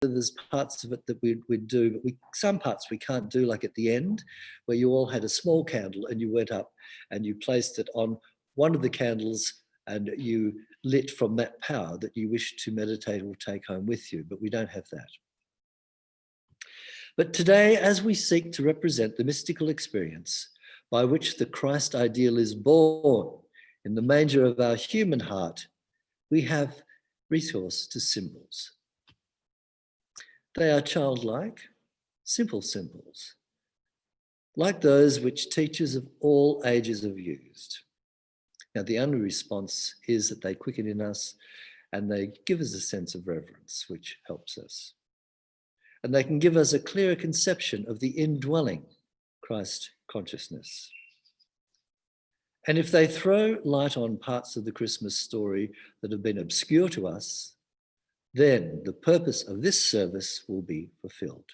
there's parts of it that we'd do, but some parts we can't do, like at the end, where you all had a small candle and you went up and you placed it on one of the candles and you lit from that power that you wish to meditate or take home with you, but we don't have that. But today, as we seek to represent the mystical experience by which the Christ ideal is born in the manger of our human heart, we have recourse to symbols. They are childlike, simple symbols, like those which teachers of all ages have used. Now, the only response is that they quicken in us and they give us a sense of reverence, which helps us. And they can give us a clearer conception of the indwelling Christ consciousness. And if they throw light on parts of the Christmas story that have been obscure to us, then the purpose of this service will be fulfilled.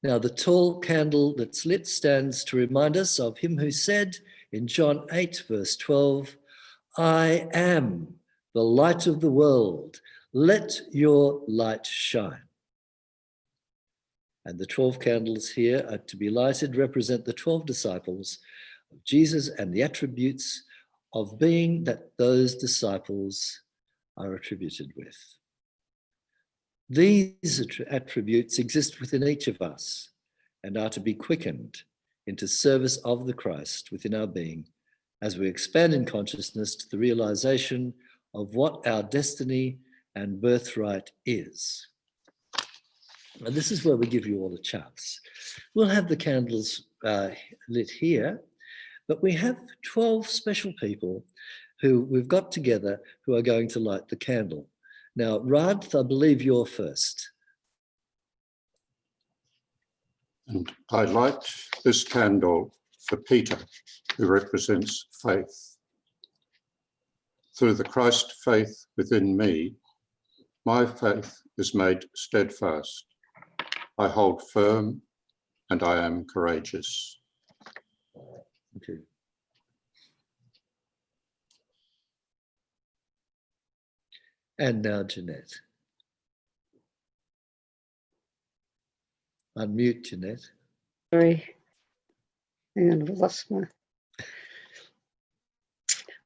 Now, the tall candle that's lit stands to remind us of him who said in John 8, verse 12, "I am the light of the world. Let your light shine." And the 12 candles here are to be lighted represent the 12 disciples of Jesus and the attributes of being that those disciples are attributed with. These attributes exist within each of us and are to be quickened into service of the Christ within our being as we expand in consciousness to the realization of what our destiny and birthright is. And this is where we give you all a chance. We'll have the candles lit here, but we have 12 special people who we've got together who are going to light the candle. Now, Radh, I believe you're first. And I light this candle for Peter, who represents faith. Through the Christ faith within me, my faith is made steadfast. I hold firm and I am courageous. Okay. And now Jeanette. Unmute, Jeanette. Sorry. Hang on, I've lost my...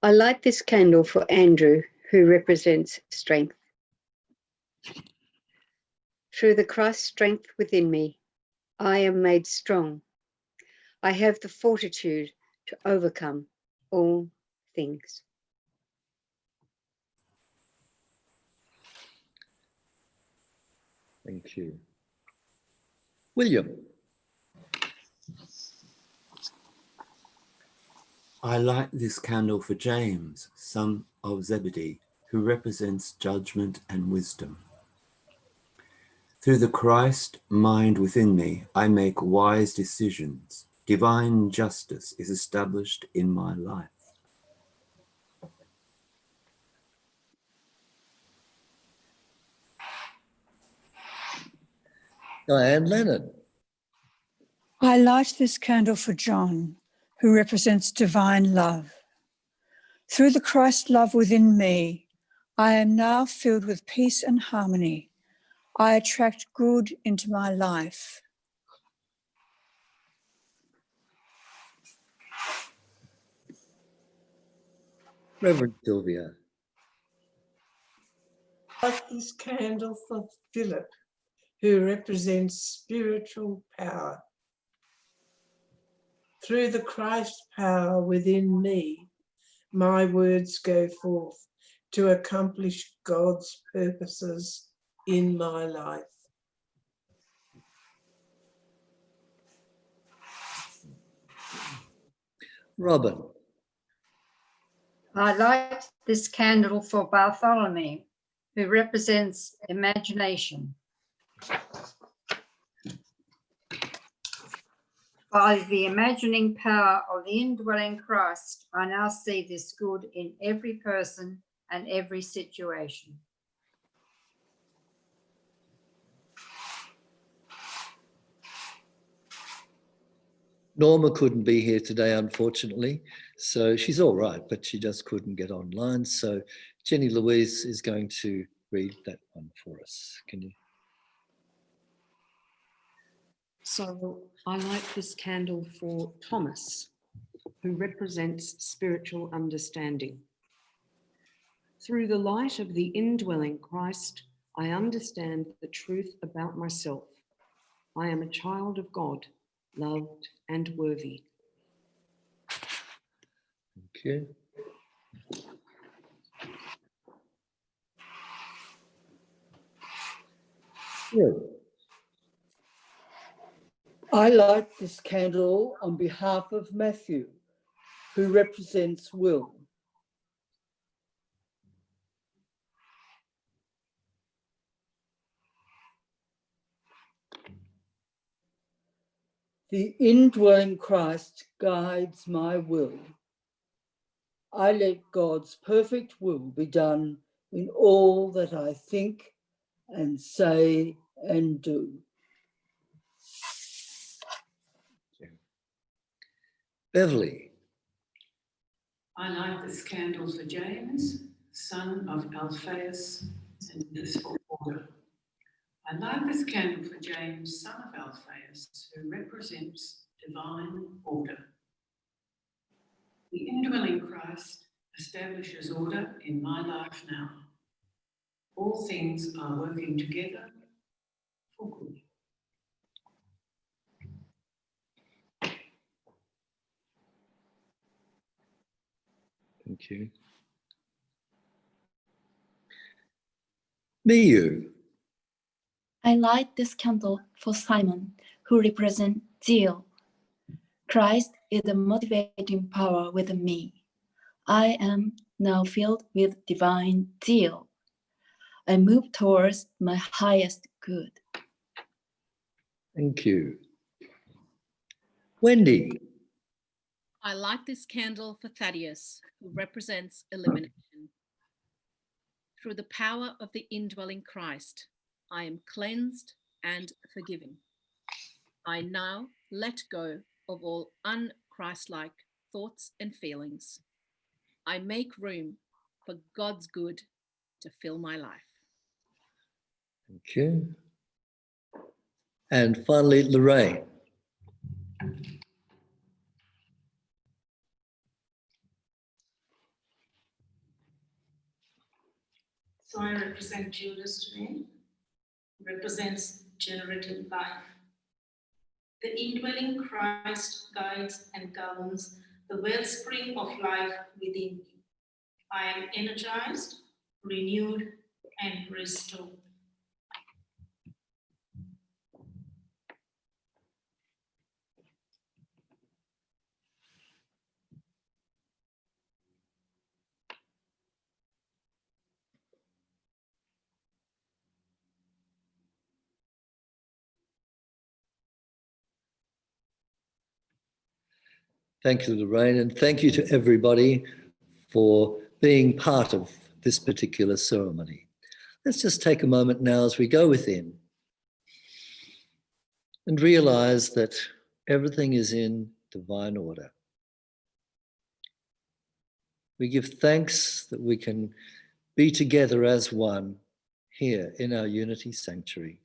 I light this candle for Andrew, who represents strength. Through the Christ strength within me, I am made strong. I have the fortitude to overcome all things. Thank you. William. I light this candle for James, son of Zebedee, who represents judgment and wisdom. Through the Christ mind within me, I make wise decisions. Divine justice is established in my life. Diane Lennon. I light this candle for John, who represents divine love. Through the Christ love within me, I am now filled with peace and harmony. I attract good into my life. Reverend Sylvia. Light this candle for Philip, who represents spiritual power. Through the Christ power within me, my words go forth to accomplish God's purposes in my life. Robin. I light this candle for Bartholomew, who represents imagination. By the imagining power of the indwelling Christ, I now see this good in every person and every situation. Norma couldn't be here today, unfortunately. So she's all right, but she just couldn't get online. So Jenny Louise is going to read that one for us? Can you? So I light this candle for Thomas, who represents spiritual understanding. Through the light of the indwelling Christ, I understand the truth about myself. I am a child of God, loved and worthy. Thank you. Good. I light this candle on behalf of Matthew, who represents Will. The indwelling Christ guides my will. I let God's perfect will be done in all that I think and say and do. Beverly. I light this candle for James, son of Alphaeus, and this for order. I light this candle for James, son of Alphaeus, who represents divine order. The indwelling Christ establishes order in my life now. All things are working together for good. Thank you. Miyu. I light this candle for Simon, who represents zeal. Christ is the motivating power within me. I am now filled with divine zeal. I move towards my highest good. Thank you. Wendy. I light this candle for Thaddeus, who represents elimination. Through the power of the indwelling Christ, I am cleansed and forgiven. I now let go of all un-Christ-like thoughts and feelings. I make room for God's good to fill my life. Thank you. And finally, Lorraine. So I represent Judas today, represents generative life. The indwelling Christ guides and governs the wellspring of life within me. I am energized, renewed, and restored. Thank you, Lorraine, and thank you to everybody for being part of this particular ceremony. Let's just take a moment now as we go within and realize that everything is in divine order. We give thanks that we can be together as one here in our Unity Sanctuary.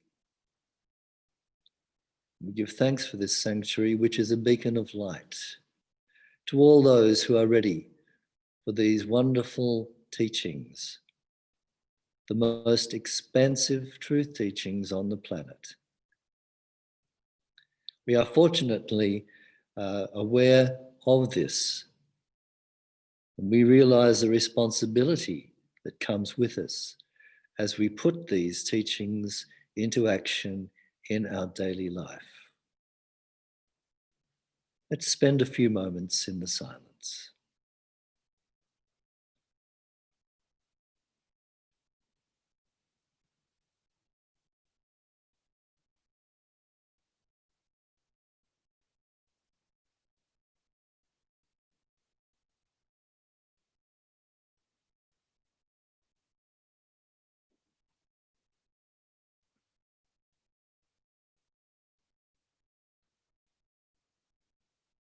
We give thanks for this sanctuary, which is a beacon of light to all those who are ready for these wonderful teachings, the most expansive truth teachings on the planet. We are fortunately aware of this, and we realize the responsibility that comes with us as we put these teachings into action in our daily life. Let's spend a few moments in the silence.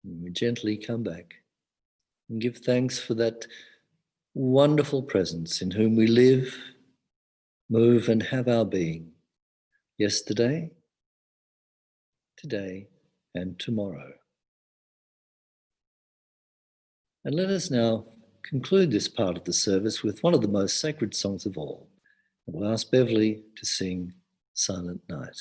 And we gently come back and give thanks for that wonderful presence in whom we live move and have our being yesterday, today, and tomorrow. And let us now conclude this part of the service with one of the most sacred songs of all. And we'll ask Beverly to sing Silent Night.